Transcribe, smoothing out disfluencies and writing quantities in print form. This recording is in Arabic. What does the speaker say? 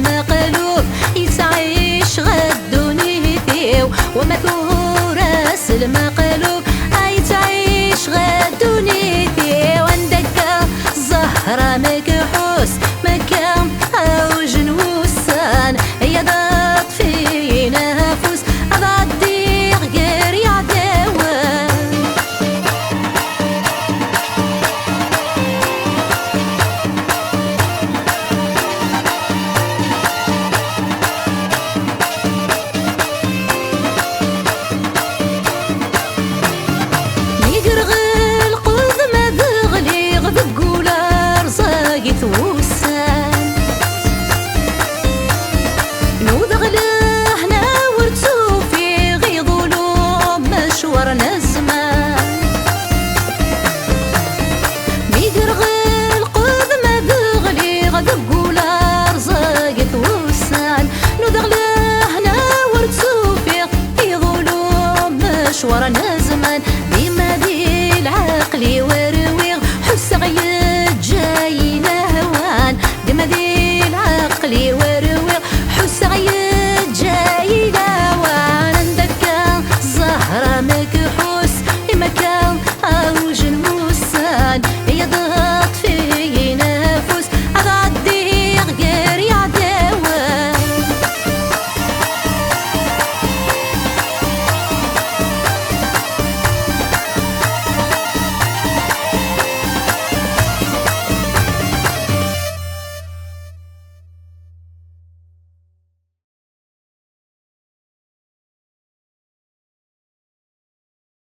المقلوب يتعيش غدونيتي ومثورس المقلوب يتعيش غدونيتي وندق الزهرة مكحوس مكام أوج نوسان هي ضاد في نفوس ضاد ديغ غير يعداوان يقرغل قذ ما ذغلي غذب قولار زايت وسان نوذغله ناور تسوفي غيظلو مشورنا الزمان يقرغل قذ ما ذغلي غذب قولار زايت وسان نوذغله ناور تسوفي غيظلو مشورنا